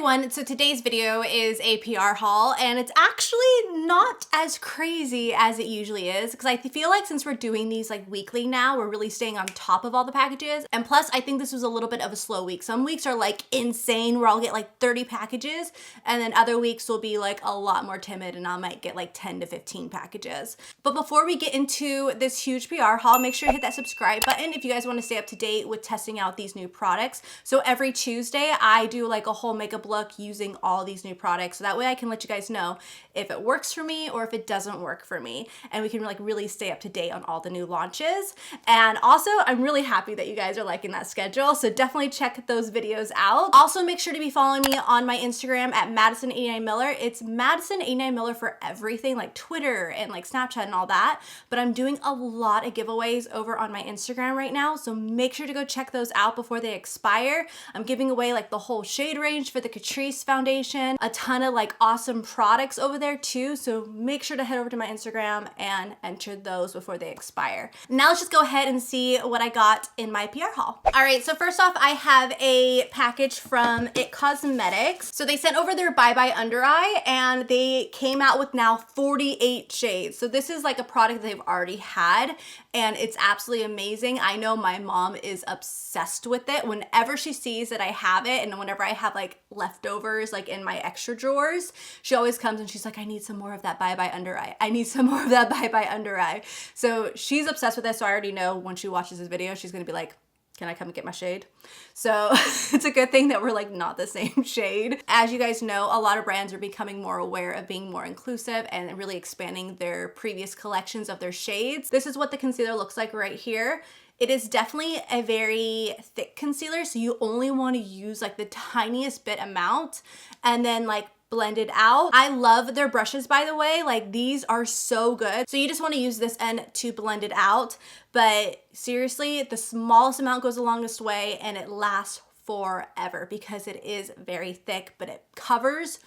everyone, so today's video is a PR haul and it's actually not as crazy as it usually is because I feel like since we're doing these like weekly now, we're really staying on top of all the packages. And plus I think this was a little bit of a slow week. Some weeks are like insane where I'll get like 30 packages and then other weeks will be like a lot more timid and I might get like 10 to 15 packages. But before we get into this huge PR haul, make sure to hit that subscribe button if you guys want to stay up to date with testing out these new products. So every Tuesday I do like a whole makeup look using all these new products, so that way I can let you guys know if it works for me or if it doesn't work for me, and we can like really stay up to date on all the new launches. And also I'm really happy that you guys are liking that schedule, so definitely check those videos out. Also make sure to be following me on my Instagram at Madison89Miller. It's Madison89Miller for everything like Twitter and like Snapchat and all that, but I'm doing a lot of giveaways over on my Instagram right now, so make sure to go check those out before they expire. I'm giving away like the whole shade range for the Catrice foundation, a ton of like awesome products over there too, so make sure to head over to my Instagram and enter those before they expire. Now let's just go ahead and see what I got in my PR haul. All right, so first off I have a package from IT Cosmetics. So they sent over their Bye Bye Under Eye and they came out with now 48 shades. So this is like a product they've already had and it's absolutely amazing. I know my mom is obsessed with it. Whenever she sees that I have it and whenever I have like leftovers like in my extra drawers, she always comes and she's like, I need some more of that Bye Bye Under Eye. I need some more of that Bye Bye Under Eye. So she's obsessed with this, so I already know when she watches this video, she's gonna be like, can I come and get my shade? So it's a good thing that we're like not the same shade. As you guys know, a lot of brands are becoming more aware of being more inclusive and really expanding their previous collections of their shades. This is what the concealer looks like right here. It is definitely a very thick concealer, so you only want to use like the tiniest bit amount and then like blend it out. I love their brushes, by the way. Like these are so good. So you just want to use this end to blend it out. But seriously, the smallest amount goes the longest way and it lasts forever because it is very thick, but it covers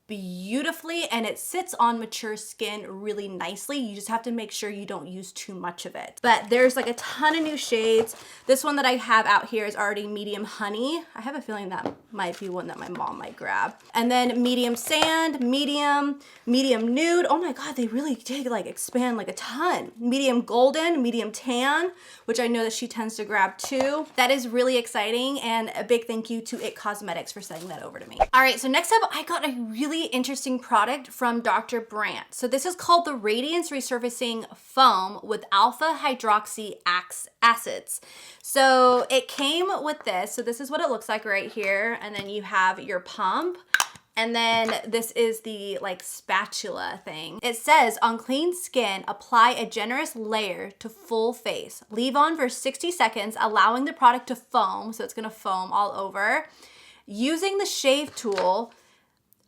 beautifully and it sits on mature skin really nicely. You just have to make sure you don't use too much of it. But there's like a ton of new shades. This one that I have out here is already medium honey. I have a feeling that might be one that my mom might grab. And then medium sand, medium nude. Oh my God, they really did like expand like a ton. Medium golden, medium tan, which I know that she tends to grab too. That is really exciting, and a big thank you to IT Cosmetics for sending that over to me. All right, so next up I got a really interesting product from Dr. BRANDT. So this is called the Radiance Resurfacing Foam with alpha hydroxy acids. So it came with this. So this is what it looks like right here. And then you have your pump. And then this is the like spatula thing. It says on clean skin, apply a generous layer to full face. Leave on for 60 seconds, allowing the product to foam. So it's gonna foam all over. Using the shave tool,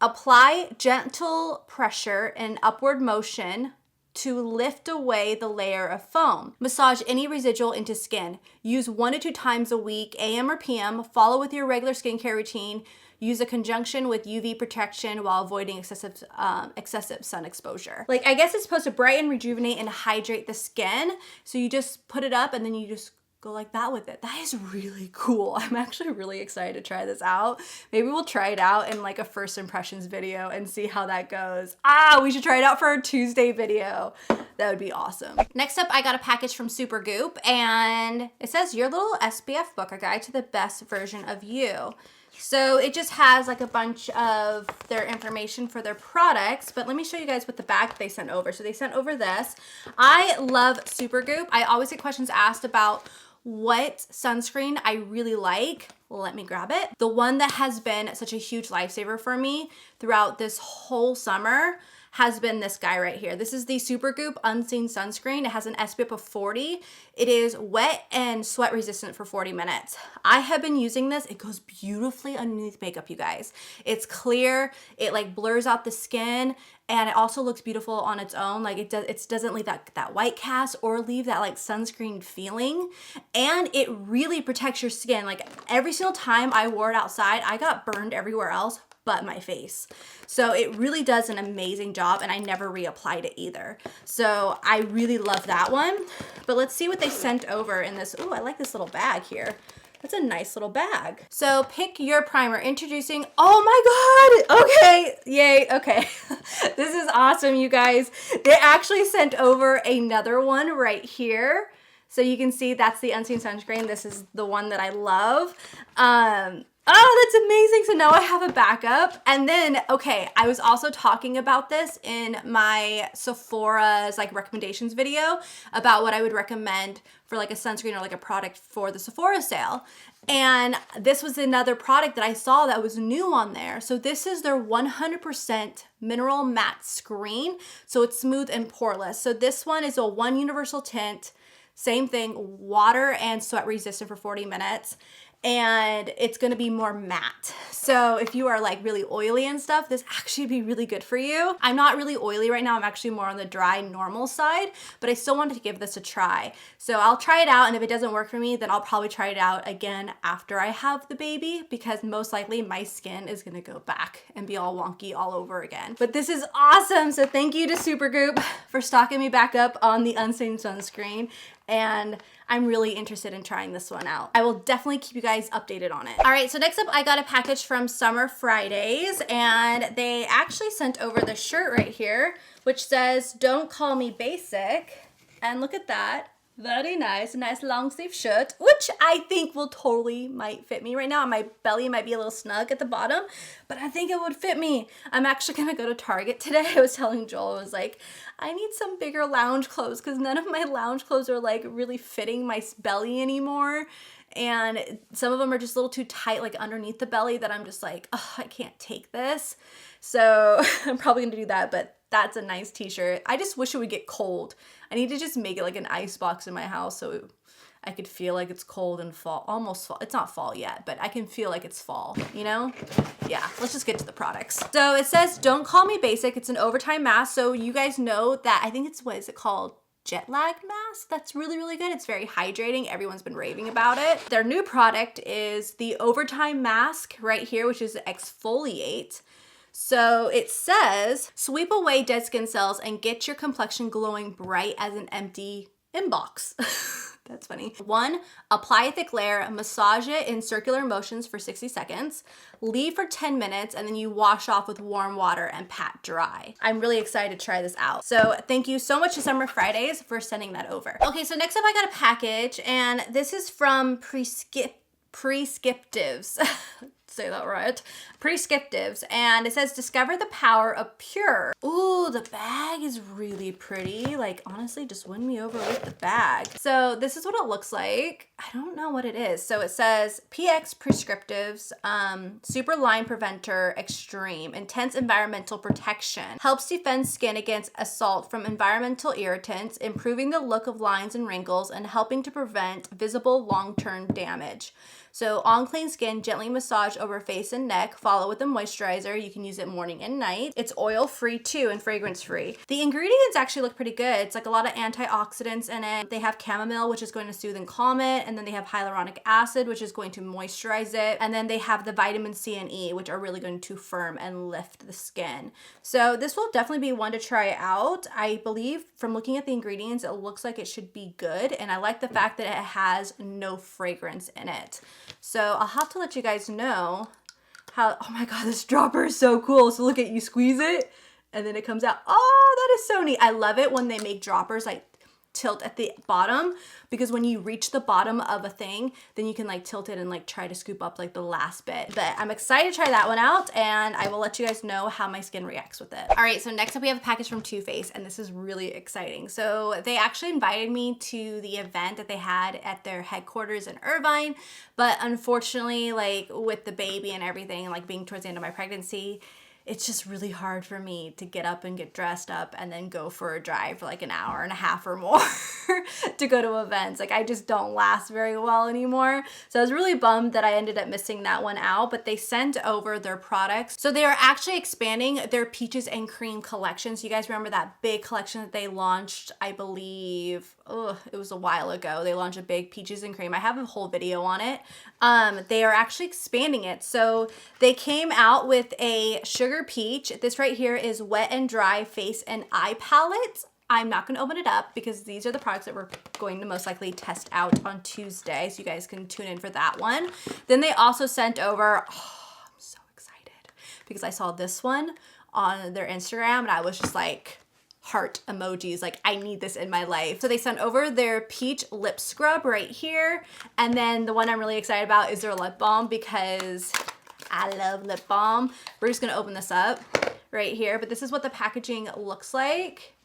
apply gentle pressure and upward motion to lift away the layer of foam. Massage any residual into skin. Use 1 to 2 times a week, AM or PM. Follow with your regular skincare routine. Use a conjunction with UV protection while avoiding excessive sun exposure. Like, I guess it's supposed to brighten, rejuvenate, and hydrate the skin. So you just put it up and then you just go like that with it. That is really cool. I'm actually really excited to try this out. Maybe we'll try it out in like a first impressions video and see how that goes. We should try it out for our Tuesday video. That would be awesome. Next up, I got a package from SUPERGOOP and it says your little SPF book, a guide to the best version of you. So it just has like a bunch of their information for their products, but let me show you guys what the bag they sent over. So they sent over this. I love SUPERGOOP. I always get questions asked about what sunscreen I really like. Let me grab it. The one that has been such a huge lifesaver for me throughout this whole summer has been this guy right here. This is the SUPERGOOP Unseen Sunscreen. It has an SPF of 40. It is wet and sweat resistant for 40 minutes. I have been using this. It goes beautifully underneath makeup, you guys. It's clear. It like blurs out the skin and it also looks beautiful on its own. Like it doesn't leave that white cast or leave that like sunscreen feeling. And it really protects your skin. Like every single time I wore it outside, I got burned everywhere else but my face. So it really does an amazing job and I never reapplied it either. So I really love that one. But let's see what they sent over in this. Ooh, I like this little bag here. That's a nice little bag. So pick your primer. Introducing, oh my God, okay, yay, okay. This is awesome, you guys. They actually sent over another one right here. So you can see that's the Unseen Sunscreen. This is the one that I love. Oh, that's amazing. So now I have a backup. And then, okay, I was also talking about this in my Sephora's like recommendations video about what I would recommend for like a sunscreen or like a product for the Sephora sale. And this was another product that I saw that was new on there. So this is their 100% mineral matte screen. So it's smooth and poreless. So this one is a one universal tint, same thing, water and sweat resistant for 40 minutes. And it's gonna be more matte. So if you are like really oily and stuff, this actually be really good for you. I'm not really oily right now. I'm actually more on the dry, normal side, but I still wanted to give this a try. So I'll try it out, and if it doesn't work for me, then I'll probably try it out again after I have the baby, because most likely my skin is gonna go back and be all wonky all over again. But this is awesome. So thank you to SUPERGOOP for stocking me back up on the Unseen Sunscreen. And I'm really interested in trying this one out. I will definitely keep you guys updated on it. All right, so next up, I got a package from Summer Fridays, and they actually sent over the shirt right here, which says, "Don't call me basic." And look at that. Very nice, a nice long sleeve shirt, which I think will totally might fit me right now. My belly might be a little snug at the bottom, but I think it would fit me. I'm actually gonna go to Target today. I was telling Joel, I was like, I need some bigger lounge clothes because none of my lounge clothes are like really fitting my belly anymore. And some of them are just a little too tight, like underneath the belly, that I'm just like, oh, I can't take this. So I'm probably gonna do that, but that's a nice t-shirt. I just wish it would get cold. I need to just make it like an ice box in my house so I could feel like it's cold and fall, almost fall. It's not fall yet, but I can feel like it's fall, you know? Yeah, let's just get to the products. So it says, "Don't call me basic." It's an overtime mask. So you guys know that, I think it's, what is it called? Jet lag mask. That's really, really good. It's very hydrating. Everyone's been raving about it. Their new product is the overtime mask right here, which is exfoliate. So it says, "Sweep away dead skin cells and get your complexion glowing bright as an empty inbox." That's funny. 1, apply a thick layer, massage it in circular motions for 60 seconds, leave for 10 minutes, and then you wash off with warm water and pat dry. I'm really excited to try this out. So thank you so much to Summer Fridays for sending that over. Okay, so next up I got a package, and this is from Prescriptives. Say that right. Prescriptives, and it says, "Discover the power of pure." Ooh, the bag is really pretty. Like, honestly, just win me over with the bag. So this is what it looks like. I don't know what it is. So it says PX Prescriptives, Super Line Preventer Extreme, Intense Environmental Protection. Helps defend skin against assault from environmental irritants, improving the look of lines and wrinkles, and helping to prevent visible long-term damage. So on clean skin, gently massage over face and neck, follow with a moisturizer. You can use it morning and night. It's oil-free too and fragrance-free. The ingredients actually look pretty good. It's like a lot of antioxidants in it. They have chamomile, which is going to soothe and calm it. And then they have hyaluronic acid, which is going to moisturize it. And then they have the vitamin C and E, which are really going to firm and lift the skin. So this will definitely be one to try out. I believe from looking at the ingredients, it looks like it should be good. And I like the fact that it has no fragrance in it. So I'll have to let you guys know how, oh my God, this dropper is so cool. So look at, you squeeze it and then it comes out. Oh, that is so neat. I love it when they make droppers like tilt at the bottom, because when you reach the bottom of a thing, then you can like tilt it and like try to scoop up like the last bit. But I'm excited to try that one out, and I will let you guys know how my skin reacts with it. All right, so next up we have a package from Too Faced, and this is really exciting. So they actually invited me to the event that they had at their headquarters in Irvine, but unfortunately, like with the baby and everything, and like being towards the end of my pregnancy, it's just really hard for me to get up and get dressed up and then go for a drive for like an hour and a half or more to go to events. Like, I just don't last very well anymore. So I was really bummed that I ended up missing that one out, but they sent over their products. So they are actually expanding their Peaches and Cream collection. So you guys remember that big collection that they launched, I believe, it was a while ago. They launched a big Peaches and Cream. I have a whole video on it. They are actually expanding it. So they came out with a Sugar Peach. This right here is Wet and Dry Face and Eye Palette. I'm not gonna open it up because these are the products that we're going to most likely test out on Tuesday, so you guys can tune in for that one. Then they also sent over, oh, I'm so excited because I saw this one on their Instagram and I was just like, heart emojis, like I need this in my life. So they sent over their peach lip scrub right here. And then the one I'm really excited about is their lip balm because I love lip balm. We're just gonna open this up right here, but this is what the packaging looks like.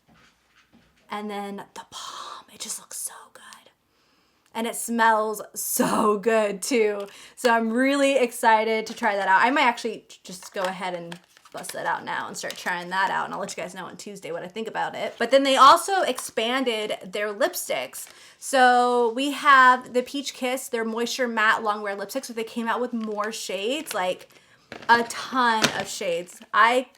And then the balm, it just looks so good. And it smells so good too. So I'm really excited to try that out. I might actually just go ahead and bust that out now and start trying that out, and I'll let you guys know on Tuesday what I think about it. But then they also expanded their lipsticks. So we have the Peach Kiss, their Moisture Matte Longwear Lipstick. So they came out with more shades, like a ton of shades. I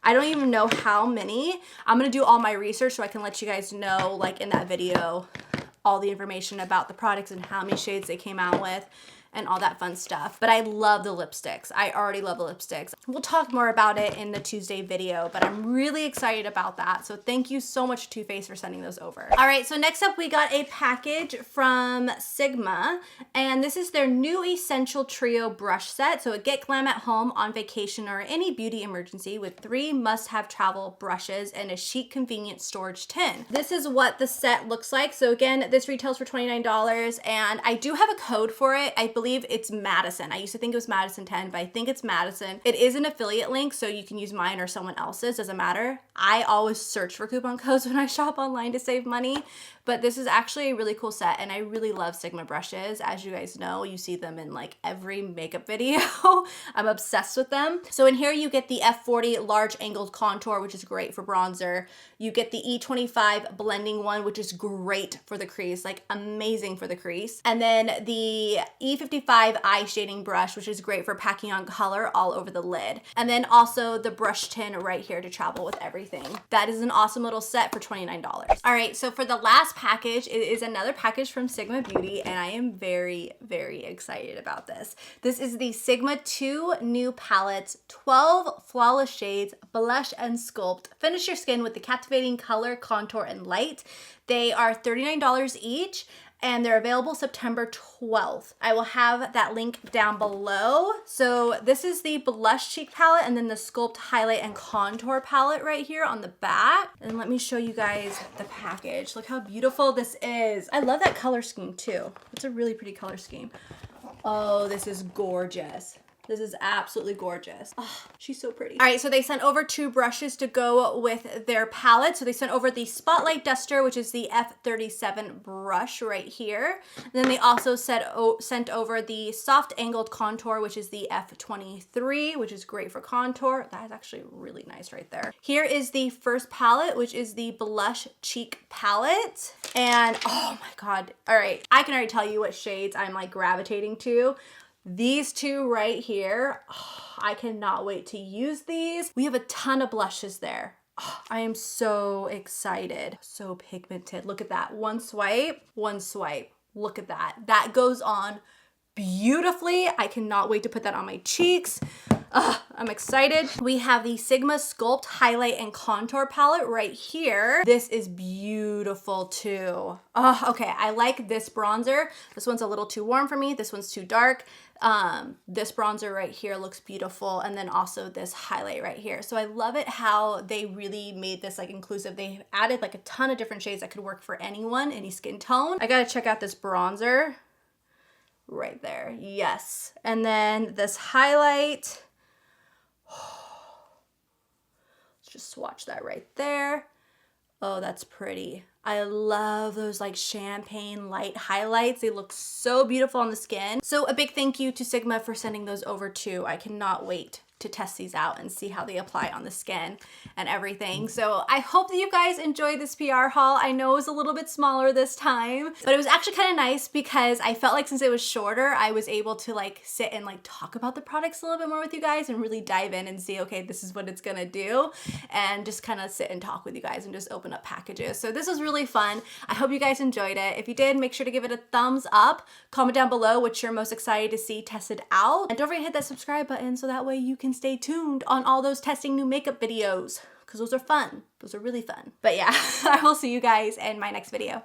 don't even know how many. I'm gonna do all my research so I can let you guys know, like in that video, all the information about the products and how many shades they came out with and all that fun stuff. But I love the lipsticks. I already love the lipsticks. We'll talk more about it in the Tuesday video, but I'm really excited about that. So thank you so much, Too Faced, for sending those over. All right, so next up we got a package from Sigma, and this is their new Essential Trio brush set. So get glam at home, on vacation, or any beauty emergency with 3 must-have travel brushes and a chic, convenient storage tin. This is what the set looks like. So again, this retails for $29, and I do have a code for it. I believe it's Madison. I used to think it was Madison 10, but I think it's Madison. It is an affiliate link, so you can use mine or someone else's, doesn't matter. I always search for coupon codes when I shop online to save money, but this is actually a really cool set, and I really love Sigma brushes. As you guys know, you see them in like every makeup video. I'm obsessed with them. So in here you get the F40 large angled contour, which is great for bronzer. You get the E25 blending one, which is great for the crease, like amazing for the crease. And then the E55 eye shading brush, which is great for packing on color all over the lid. And then also the brush tin right here to travel with everything. That is an awesome little set for $29. All right, so for the last package, it is another package from Sigma Beauty, and I am very, very excited about this. This is the Sigma 2 new palettes, 12 flawless shades, blush and sculpt. Finish your skin with the captivating color, contour, and light. They are $39 each, and they're available September 12th. I will have that link down below. So this is the blush cheek palette, and then the sculpt, highlight, and contour palette right here on the back. And let me show you guys the package. Look how beautiful this is. I love that color scheme too. It's a really pretty color scheme. Oh, this is gorgeous. This is absolutely gorgeous. Oh, she's so pretty. All right, so they sent over 2 brushes to go with their palette. So they sent over the Spotlight Duster, which is the F37 brush right here. And then they also sent over the Soft Angled Contour, which is the F23, which is great for contour. That is actually really nice right there. Here is the first palette, which is the Blush Cheek Palette. And oh my God. All right, I can already tell you what shades I'm like gravitating to. These 2 right here, oh, I cannot wait to use these. We have a ton of blushes there. Oh, I am so excited. So pigmented. Look at that. One swipe, one swipe. Look at that. That goes on beautifully. I cannot wait to put that on my cheeks. I'm excited. We have the Sigma Sculpt Highlight and Contour Palette right here. This is beautiful too. Oh, okay, I like this bronzer. This one's a little too warm for me. This one's too dark. This bronzer right here looks beautiful, and then also this highlight right here. So I love it how they really made this like inclusive. They added like a ton of different shades that could work for anyone, any skin tone. I gotta check out this bronzer right there. Yes. And then this highlight. Let's just swatch that right there. Oh, that's pretty. I love those like champagne light highlights. They look so beautiful on the skin. So a big thank you to Sigma for sending those over too. I cannot wait to test these out and see how they apply on the skin and everything. So I hope that you guys enjoyed this PR haul. I know it was a little bit smaller this time, but it was actually kind of nice because I felt like since it was shorter, I was able to like sit and like talk about the products a little bit more with you guys and really dive in and see, okay, this is what it's gonna do, and just kind of sit and talk with you guys and just open up packages. So this was really fun. I hope you guys enjoyed it. If you did, make sure to give it a thumbs up. Comment down below what you're most excited to see tested out. And don't forget to hit that subscribe button so that way you can stay tuned on all those testing new makeup videos because those are fun. Those are really fun. But yeah, I will see you guys in my next video.